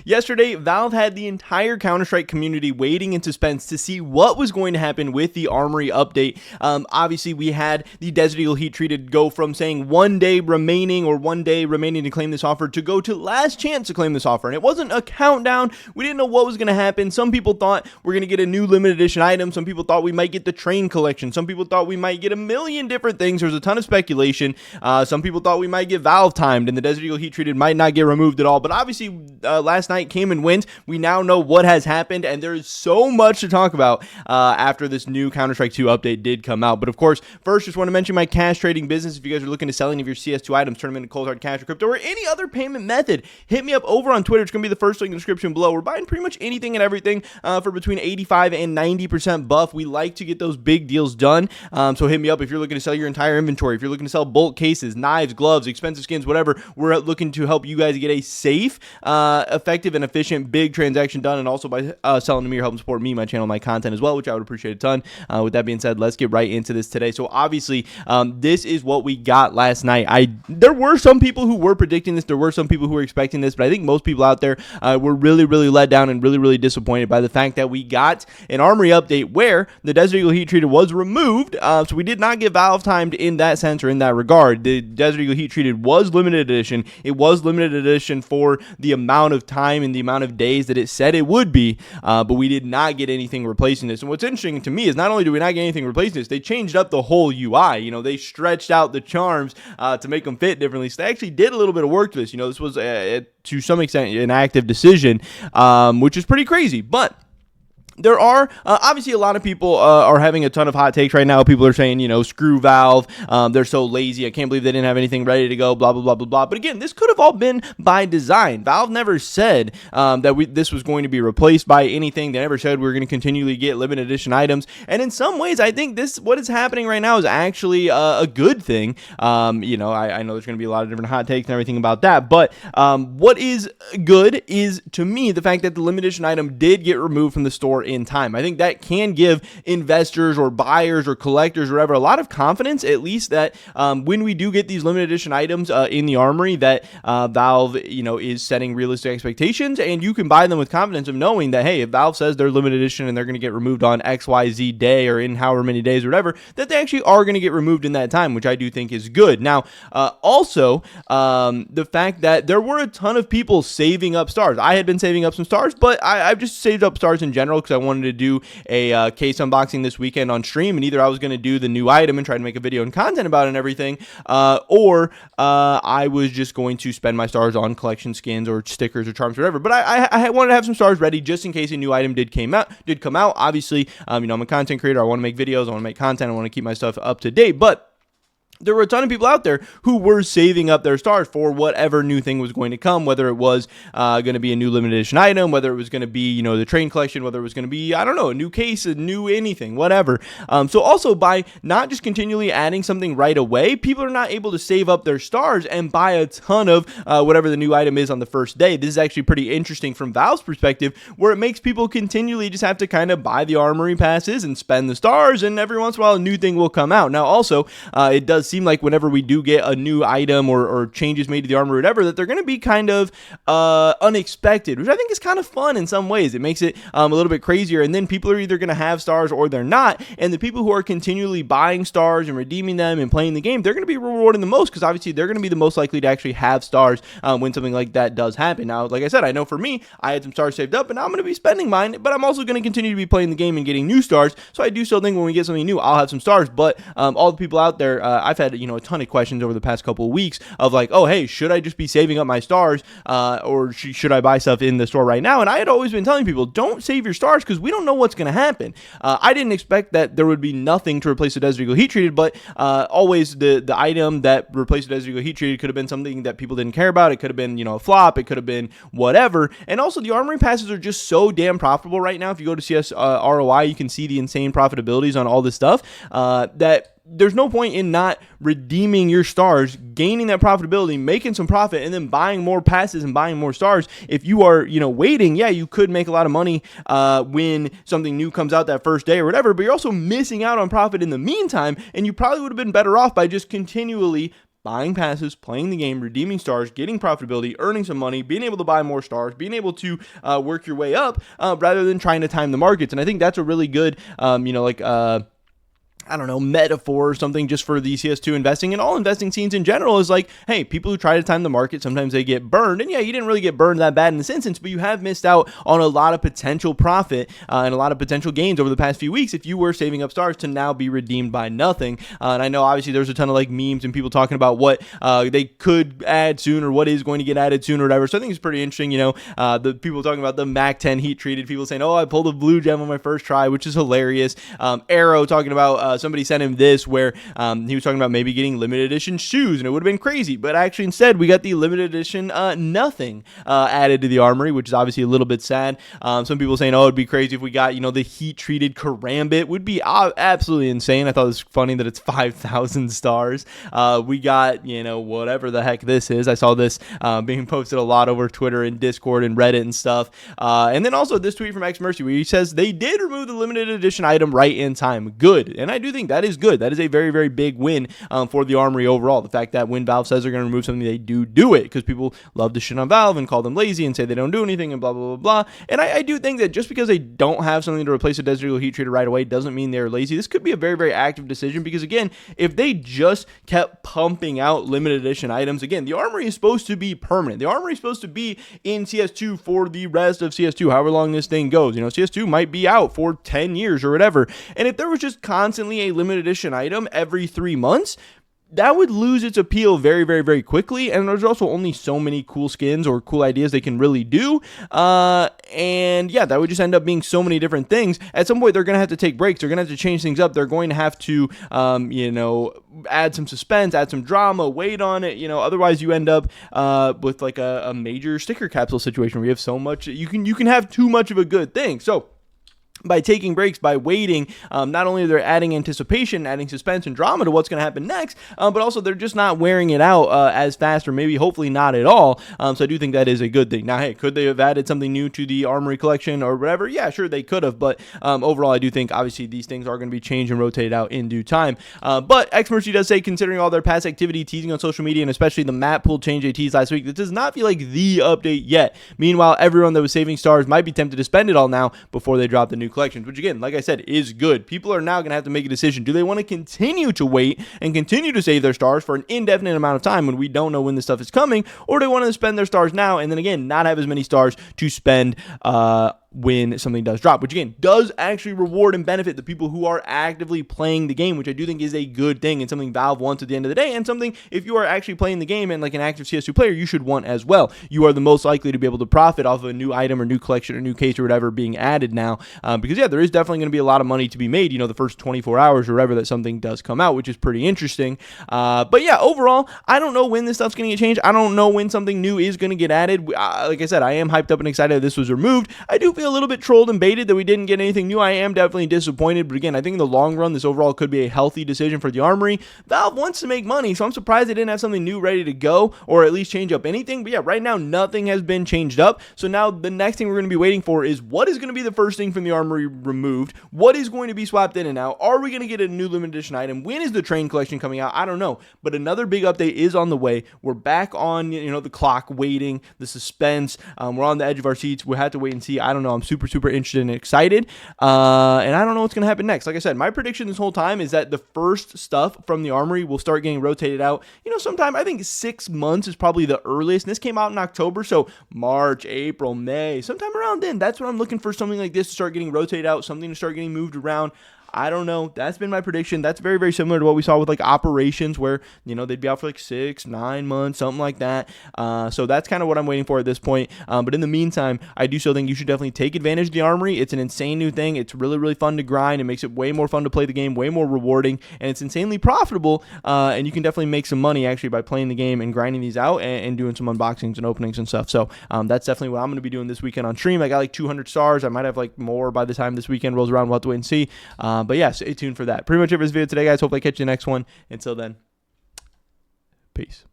Yesterday, Valve had the entire Counter-Strike community waiting in suspense to see what was going to happen with the Armory update. Obviously, we had the Desert Eagle Heat Treated go from saying 1 day remaining to claim this offer to go to last chance to claim this offer. And it wasn't a countdown. We didn't know what was going to happen. Some people thought we're going to get a new limited edition item. Some people thought we might get the train collection. Some people thought we might get a million different things. There was a ton of speculation. Some people thought we might get Valve timed and the Desert Eagle Heat Treated might not get removed at all. But obviously, last night came and went. We now know what has happened, and there is so much to talk about after this new Counter-Strike 2 update did come out. But of course, first, just want to mention my cash trading business. If you guys are looking to sell any of your CS2 items, turn them into cold hard cash or crypto or any other payment method, hit me up over on Twitter. It's going to be the first link in the description below. We're buying pretty much anything and everything for between 85 and 90% buff. We like to get those big deals done. So hit me up if you're looking to sell your entire inventory. If you're looking to sell bulk cases, knives, gloves, expensive skins, whatever, we're looking to help you guys get a safe, effective, and efficient big transaction done. And also by selling to me, you're helping support me, my channel, my content as well, which I would appreciate a ton. With that being said, let's get right into this today. So obviously, this is what we got last night. There were some people who were predicting this. There were some people who were expecting this, but I think most people out there were really, really let down and really, really disappointed by the fact that we got an Armory update where the Desert Eagle Heat Treated was removed. So we did not get Valve timed in that sense or in that regard. The Desert Eagle Heat Treated was limited edition. It was limited edition for the amount of time and the amount of days that it said it would be, but we did not get anything replacing this. And what's interesting to me is not only do we not get anything replacing this, they changed up the whole UI. You know, they stretched out the charms to make them fit differently. So they actually did a little bit of work to this. You know, this was to some extent an active decision, which is pretty crazy, but there are obviously a lot of people are having a ton of hot takes right now. People are saying, you know, screw Valve. They're so lazy. I can't believe they didn't have anything ready to go, blah, blah, blah, blah, blah. But again, this could have all been by design. Valve never said that this was going to be replaced by anything. They never said we were going to continually get limited edition items. And in some ways, I think what is happening right now is actually a good thing. You know, I know there's going to be a lot of different hot takes and everything about that. But what is good is, to me, the fact that the limited edition item did get removed from the store in time. I think that can give investors or buyers or collectors or whatever a lot of confidence, at least that when we do get these limited edition items in the Armory, that Valve, you know, is setting realistic expectations, and you can buy them with confidence of knowing that, hey, if Valve says they're limited edition and they're going to get removed on XYZ day or in however many days or whatever, that they actually are going to get removed in that time, which I do think is good. Now, also, the fact that there were a ton of people saving up stars. I had been saving up some stars, but I've just saved up stars in general because I wanted to do a case unboxing this weekend on stream, and either I was going to do the new item and try to make a video and content about it and everything, or I was just going to spend my stars on collection skins or stickers or charms or whatever. But I wanted to have some stars ready just in case a new item did come out. Obviously, you know, I'm a content creator. I want to make videos. I want to make content. I want to keep my stuff up to date, but there were a ton of people out there who were saving up their stars for whatever new thing was going to come, whether it was going to be a new limited edition item, whether it was going to be, you know, the train collection, whether it was going to be, I don't know, a new case, a new anything, whatever. So also by not just continually adding something right away, people are not able to save up their stars and buy a ton of whatever the new item is on the first day. This is actually pretty interesting from Valve's perspective, where it makes people continually just have to kind of buy the Armory passes and spend the stars, and every once in a while a new thing will come out. Now also, it does seem like whenever we do get a new item or changes made to the Armory or whatever, that they're going to be kind of unexpected, which I think is kind of fun in some ways. It makes it a little bit crazier, and then people are either going to have stars or they're not, and the people who are continually buying stars and redeeming them and playing the game, they're going to be rewarded the most, because obviously they're going to be the most likely to actually have stars when something like that does happen. Now, like I said, I know for me, I had some stars saved up, and now I'm going to be spending mine, but I'm also going to continue to be playing the game and getting new stars, so I do still think when we get something new, I'll have some stars. But all the people out there, I've had, you know, a ton of questions over the past couple of weeks of like, oh, hey, should I just be saving up my stars or should I buy stuff in the store right now? And I had always been telling people, don't save your stars, because we don't know what's going to happen. I didn't expect that there would be nothing to replace the Desert Eagle Heat Treated, but always the item that replaced the Desert Eagle Heat Treated could have been something that people didn't care about. It could have been, you know, a flop. It could have been whatever. And also the Armory passes are just so damn profitable right now. If you go to CS ROI, you can see the insane profitabilities on all this stuff that there's no point in not redeeming your stars, gaining that profitability, making some profit, and then buying more passes and buying more stars. If you are, you know, waiting, yeah, you could make a lot of money when something new comes out that first day or whatever, but you're also missing out on profit in the meantime, and you probably would have been better off by just continually buying passes, playing the game, redeeming stars, getting profitability, earning some money, being able to buy more stars, being able to work your way up, rather than trying to time the markets. And I think that's a really good, I don't know, metaphor or something just for the CS2 investing and all investing scenes in general is like, hey, people who try to time the market, sometimes they get burned. And yeah, you didn't really get burned that bad in this instance, but you have missed out on a lot of potential profit and a lot of potential gains over the past few weeks if you were saving up stars to now be redeemed by nothing. And I know obviously there's a ton of like memes and people talking about what they could add soon or what is going to get added soon or whatever. So I think it's pretty interesting, the people talking about the Mac 10 heat treated, people saying, oh, I pulled a blue gem on my first try, which is hilarious. Arrow talking about somebody sent him this where he was talking about maybe getting limited edition shoes, and it would have been crazy, but actually instead we got the limited edition nothing added to the Armory, which is obviously a little bit sad. Some people saying, oh, it'd be crazy if we got the heat treated karambit. Would be absolutely insane. I thought it was funny that it's 5,000 stars. We got whatever the heck this is. I saw this being posted a lot over Twitter and Discord and Reddit and stuff. And then also this tweet from X Mercy where he says they did remove the limited edition item right in time. Good. And I do think that is good. That is a very, very big win for the Armory overall. The fact that when Valve says they're going to remove something, they do it, because people love to shit on Valve and call them lazy and say they don't do anything and blah, blah, blah, blah. And I do think that just because they don't have something to replace a Desert Eagle heat treater right away doesn't mean they're lazy. This could be a very, very active decision, because again, if they just kept pumping out limited edition items, again, the Armory is supposed to be permanent. The Armory is supposed to be in CS2 for the rest of CS2, however long this thing goes. CS2 might be out for 10 years or whatever. And if there was just constantly a limited edition item every 3 months, that would lose its appeal very, very, very quickly. And there's also only so many cool skins or cool ideas they can really do. And yeah, that would just end up being so many different things. At some point, they're going to have to take breaks. They're going to have to change things up. They're going to have to, add some suspense, add some drama, wait on it. Otherwise you end up with like a major sticker capsule situation where you have so much, you can have too much of a good thing. So by taking breaks, by waiting, not only are they adding anticipation, adding suspense and drama to what's going to happen next, but also they're just not wearing it out as fast, or maybe hopefully not at all. So I do think that is a good thing. Now, hey, could they have added something new to the Armory collection or whatever? Yeah, sure, they could have. But overall, I do think obviously these things are going to be changed and rotated out in due time. But X Mercy does say, considering all their past activity, teasing on social media, and especially the map pool change they teased last week, this does not feel like the update yet. Meanwhile, everyone that was saving stars might be tempted to spend it all now before they drop the new collections, which again, like I said, is good. People are now going to have to make a decision. Do they want to continue to wait and continue to save their stars for an indefinite amount of time when we don't know when this stuff is coming, or do they want to spend their stars now and then again not have as many stars to spend when something does drop, which again does actually reward and benefit the people who are actively playing the game, which I do think is a good thing and something Valve wants at the end of the day, and something if you are actually playing the game and like an active CS2 player, you should want as well. You are the most likely to be able to profit off of a new item or new collection or new case or whatever being added now, because yeah, there is definitely going to be a lot of money to be made, the first 24 hours or whatever that something does come out, which is pretty interesting. But yeah, overall, I don't know when this stuff's going to get changed. I don't know when something new is going to get added. Like I said, I am hyped up and excited that this was removed. I do feel a little bit trolled and baited that we didn't get anything new. I am definitely disappointed, but again, I think in the long run, this overall could be a healthy decision for the Armory. Valve wants to make money, so I'm surprised they didn't have something new ready to go, or at least change up anything. But yeah, right now, nothing has been changed up. So now the next thing we're going to be waiting for is what is going to be the first thing from the Armory removed? What is going to be swapped in and out? Are we going to get a new limited edition item? When is the train collection coming out? I don't know, but another big update is on the way. We're back on, the clock, waiting, the suspense. We're on the edge of our seats. We have to wait and see. I don't know. I'm super interested and excited, and I don't know what's going to happen next. Like I said, my prediction this whole time is that the first stuff from the Armory will start getting rotated out, sometime, I think 6 months is probably the earliest, and this came out in October, so March, April, May, sometime around then, that's when I'm looking for something like this to start getting rotated out, something to start getting moved around. I don't know. That's been my prediction. That's very, very similar to what we saw with like operations where, they'd be out for like 6, 9 months, something like that. So that's kind of what I'm waiting for at this point. But in the meantime, I do still think you should definitely take advantage of the Armory. It's an insane new thing. It's really, really fun to grind. It makes it way more fun to play the game, way more rewarding, and it's insanely profitable. And you can definitely make some money actually by playing the game and grinding these out and doing some unboxings and openings and stuff. So that's definitely what I'm going to be doing this weekend on stream. I got like 200 stars. I might have like more by the time this weekend rolls around. We'll have to wait and see. But yeah, stay tuned for that. Pretty much it for this video today, guys. Hopefully I catch you in the next one. Until then, peace.